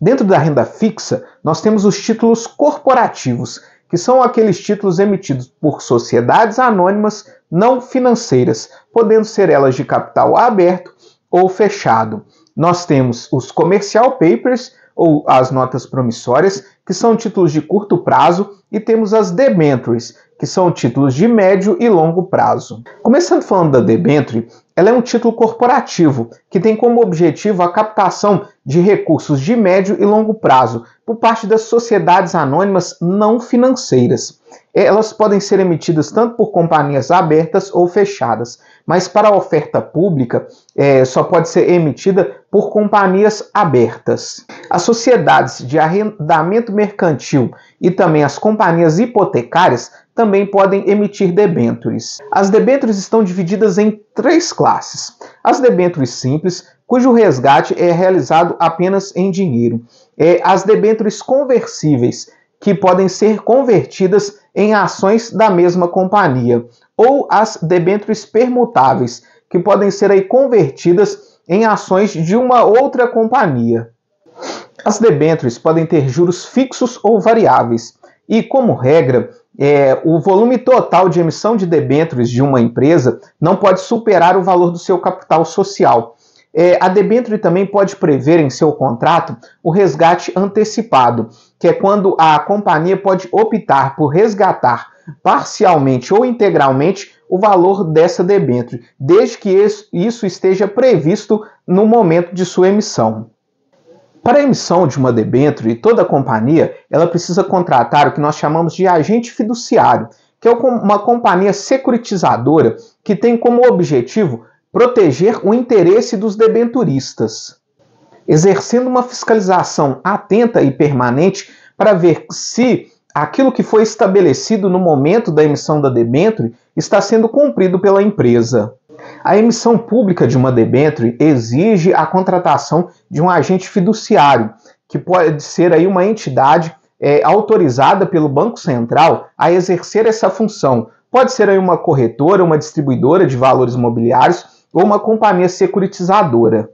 Dentro da renda fixa, nós temos os títulos corporativos, que são aqueles títulos emitidos por sociedades anônimas não financeiras, podendo ser elas de capital aberto ou fechado. Nós temos os commercial papers, ou as notas promissórias, que são títulos de curto prazo, e temos as debentures, que são títulos de médio e longo prazo. Começando falando da debenture, ela é um título corporativo, que tem como objetivo a captação de recursos de médio e longo prazo por parte das sociedades anônimas não financeiras. Elas podem ser emitidas tanto por companhias abertas ou fechadas, mas para a oferta pública só pode ser emitida por companhias abertas. As sociedades de arrendamento mercantil e também as companhias hipotecárias também podem emitir debêntures. As debêntures estão divididas em 3 classes. As debêntures simples, cujo resgate é realizado apenas em dinheiro. As debêntures conversíveis, que podem ser convertidas em ações da mesma companhia, ou as debêntures permutáveis, que podem ser aí convertidas em ações de uma outra companhia. As debêntures podem ter juros fixos ou variáveis, e, como regra, o volume total de emissão de debêntures de uma empresa não pode superar o valor do seu capital social. A debênture também pode prever em seu contrato o resgate antecipado, que é quando a companhia pode optar por resgatar parcialmente ou integralmente o valor dessa debênture, desde que isso esteja previsto no momento de sua emissão. Para a emissão de uma debênture, toda companhia ela precisa contratar o que nós chamamos de agente fiduciário, que é uma companhia securitizadora que tem como objetivo proteger o interesse dos debenturistas, exercendo uma fiscalização atenta e permanente para ver se aquilo que foi estabelecido no momento da emissão da debênture está sendo cumprido pela empresa. A emissão pública de uma debênture exige a contratação de um agente fiduciário, que pode ser aí uma entidade autorizada pelo Banco Central a exercer essa função. Pode ser aí uma corretora, uma distribuidora de valores imobiliários ou uma companhia securitizadora.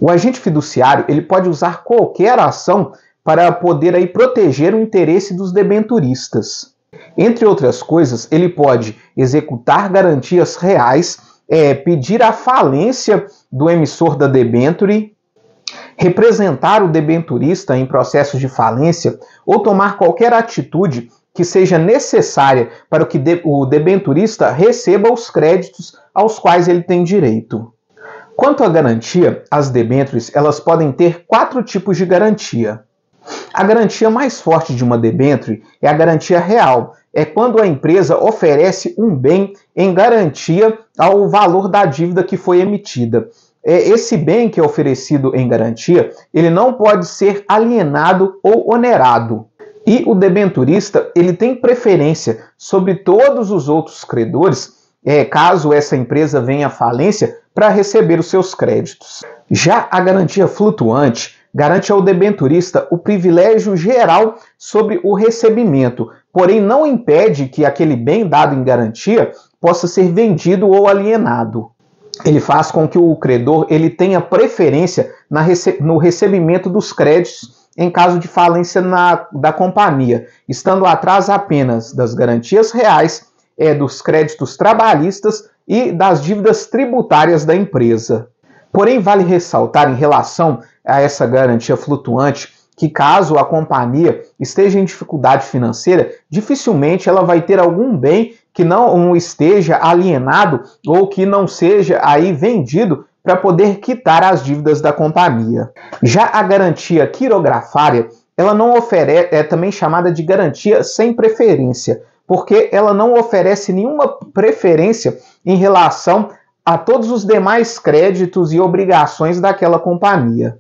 O agente fiduciário ele pode usar qualquer ação para poder aí proteger o interesse dos debenturistas. Entre outras coisas, ele pode executar garantias reais, pedir a falência do emissor da debênture, representar o debenturista em processos de falência ou tomar qualquer atitude que seja necessária para que o debenturista receba os créditos aos quais ele tem direito. Quanto à garantia, as debêntures elas podem ter 4 tipos de garantia. A garantia mais forte de uma debênture é a garantia real. É quando a empresa oferece um bem em garantia ao valor da dívida que foi emitida. Esse bem que é oferecido em garantia, ele não pode ser alienado ou onerado. E o debenturista ele tem preferência sobre todos os outros credores, caso essa empresa venha à falência, para receber os seus créditos. Já a garantia flutuante garante ao debenturista o privilégio geral sobre o recebimento, porém não impede que aquele bem dado em garantia possa ser vendido ou alienado. Ele faz com que o credor ele tenha preferência no recebimento dos créditos em caso de falência da companhia, estando atrás apenas das garantias reais, dos créditos trabalhistas e das dívidas tributárias da empresa. Porém, vale ressaltar em relação a essa garantia flutuante que caso a companhia esteja em dificuldade financeira, dificilmente ela vai ter algum bem que não esteja alienado ou que não seja aí vendido para poder quitar as dívidas da companhia. Já a garantia quirografária, ela não oferece, é também chamada de garantia sem preferência, porque ela não oferece nenhuma preferência em relação a todos os demais créditos e obrigações daquela companhia,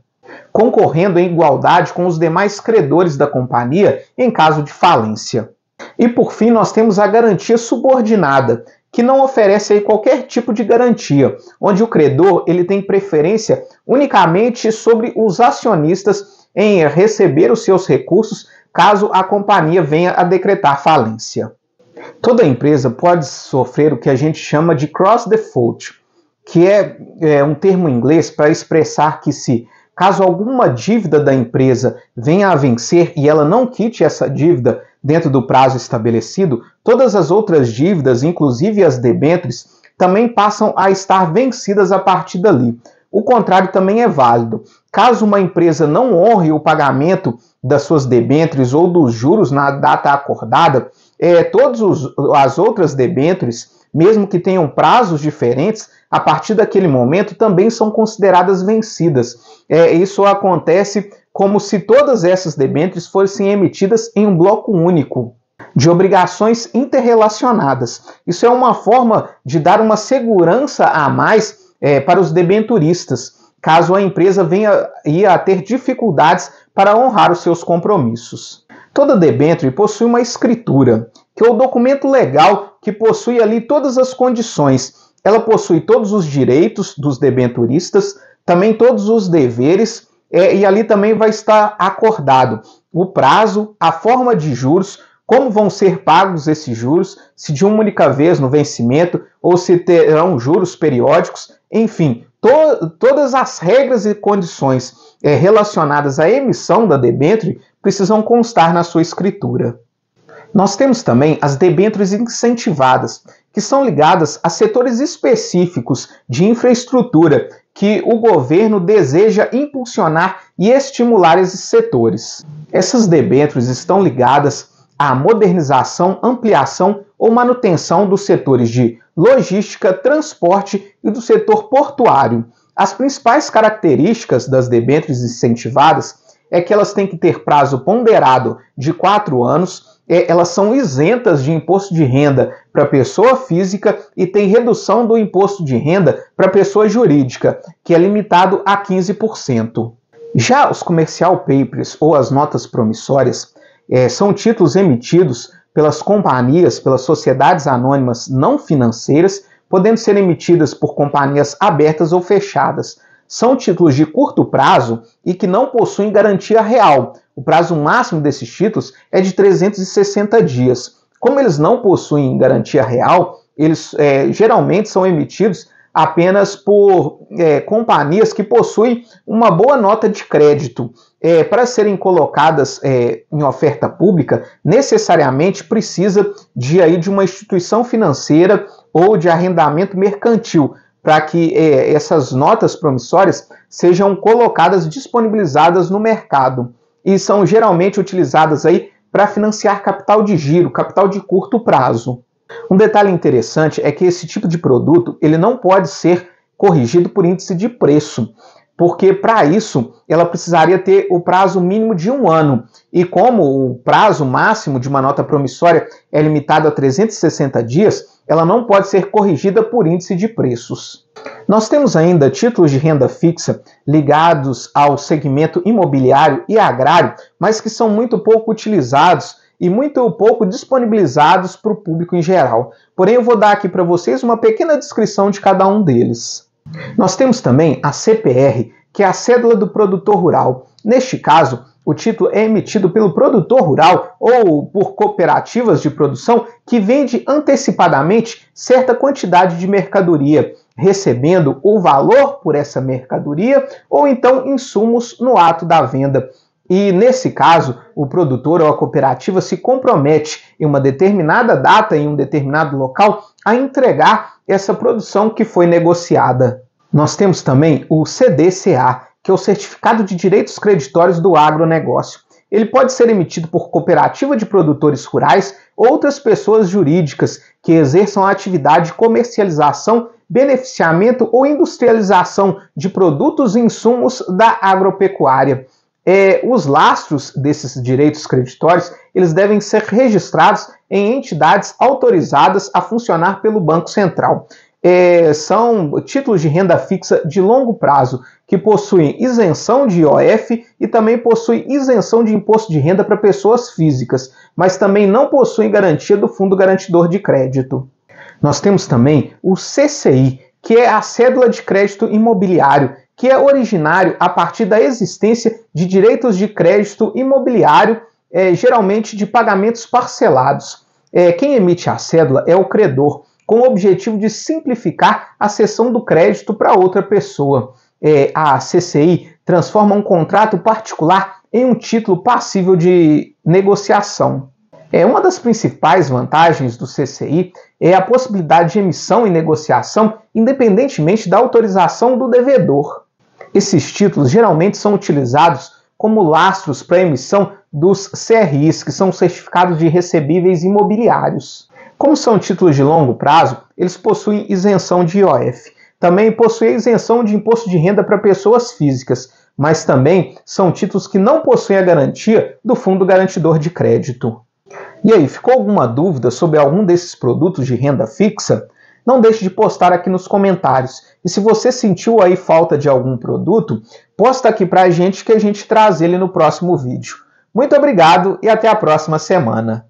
concorrendo em igualdade com os demais credores da companhia em caso de falência. E por fim, nós temos a garantia subordinada, que não oferece aí qualquer tipo de garantia, onde o credor ele tem preferência unicamente sobre os acionistas em receber os seus recursos caso a companhia venha a decretar falência. Toda empresa pode sofrer o que a gente chama de cross default, que é um termo em inglês para expressar que se caso alguma dívida da empresa venha a vencer e ela não quite essa dívida dentro do prazo estabelecido, todas as outras dívidas, inclusive as debêntures, também passam a estar vencidas a partir dali. O contrário também é válido. Caso uma empresa não honre o pagamento das suas debêntures ou dos juros na data acordada, todas as outras debêntures, mesmo que tenham prazos diferentes, a partir daquele momento também são consideradas vencidas. Isso acontece como se todas essas debêntures fossem emitidas em um bloco único de obrigações interrelacionadas. Isso é uma forma de dar uma segurança a mais para os debenturistas, caso a empresa venha a ter dificuldades para honrar os seus compromissos. Toda debênture possui uma escritura, que é o documento legal que possui ali todas as condições. Ela possui todos os direitos dos debenturistas, também todos os deveres, e ali também vai estar acordado o prazo, a forma de juros, como vão ser pagos esses juros, se de uma única vez no vencimento ou se terão juros periódicos, enfim, todas as regras e condições relacionadas à emissão da debênture precisam constar na sua escritura. Nós temos também as debêntures incentivadas, que são ligadas a setores específicos de infraestrutura que o governo deseja impulsionar e estimular esses setores. Essas debêntures estão ligadas à modernização, ampliação ou manutenção dos setores de logística, transporte e do setor portuário. As principais características das debêntures incentivadas é que elas têm que ter prazo ponderado de 4 anos, elas são isentas de imposto de renda para pessoa física e tem redução do imposto de renda para pessoa jurídica, que é limitado a 15%. Já os commercial papers ou as notas promissórias são títulos emitidos pelas companhias, pelas sociedades anônimas não financeiras, podendo ser emitidas por companhias abertas ou fechadas. São títulos de curto prazo e que não possuem garantia real. O prazo máximo desses títulos é de 360 dias. Como eles não possuem garantia real, eles geralmente são emitidos apenas por companhias que possuem uma boa nota de crédito. Para serem colocadas em oferta pública, necessariamente precisa de uma instituição financeira ou de arrendamento mercantil, para que essas notas promissórias sejam colocadas, disponibilizadas no mercado. E são geralmente utilizadas aí para financiar capital de giro, capital de curto prazo. Um detalhe interessante é que esse tipo de produto ele não pode ser corrigido por índice de preço, porque para isso ela precisaria ter o prazo mínimo de 1 ano. E como o prazo máximo de uma nota promissória é limitado a 360 dias, ela não pode ser corrigida por índice de preços. Nós temos ainda títulos de renda fixa ligados ao segmento imobiliário e agrário, mas que são muito pouco utilizados e muito pouco disponibilizados para o público em geral. Porém, eu vou dar aqui para vocês uma pequena descrição de cada um deles. Nós temos também a CPR, que é a cédula do produtor rural. Neste caso, o título é emitido pelo produtor rural ou por cooperativas de produção que vende antecipadamente certa quantidade de mercadoria, recebendo o valor por essa mercadoria ou então insumos no ato da venda. E nesse caso, o produtor ou a cooperativa se compromete em uma determinada data, em um determinado local, a entregar essa produção que foi negociada. Nós temos também o CDCA, que é o Certificado de Direitos Creditórios do Agronegócio. Ele pode ser emitido por cooperativa de produtores rurais ou outras pessoas jurídicas que exerçam a atividade de comercialização, beneficiamento ou industrialização de produtos e insumos da agropecuária. Os lastros desses direitos creditórios eles devem ser registrados em entidades autorizadas a funcionar pelo Banco Central. São títulos de renda fixa de longo prazo que possuem isenção de IOF e também possuem isenção de imposto de renda para pessoas físicas, mas também não possuem garantia do Fundo Garantidor de Crédito. Nós temos também o CCI, que é a Cédula de Crédito Imobiliário, que é originário a partir da existência de direitos de crédito imobiliário, geralmente de pagamentos parcelados. Quem emite a cédula é o credor, com o objetivo de simplificar a cessão do crédito para outra pessoa. A CCI transforma um contrato particular em um título passível de negociação. Uma das principais vantagens do CCI é a possibilidade de emissão e negociação independentemente da autorização do devedor. Esses títulos geralmente são utilizados como lastros para a emissão dos CRIs, que são certificados de recebíveis imobiliários. Como são títulos de longo prazo, eles possuem isenção de IOF. Também possuem isenção de imposto de renda para pessoas físicas, mas também são títulos que não possuem a garantia do Fundo Garantidor de Crédito. E aí, ficou alguma dúvida sobre algum desses produtos de renda fixa? Não deixe de postar aqui nos comentários. E se você sentiu aí falta de algum produto, posta aqui pra gente que a gente traz ele no próximo vídeo. Muito obrigado e até a próxima semana.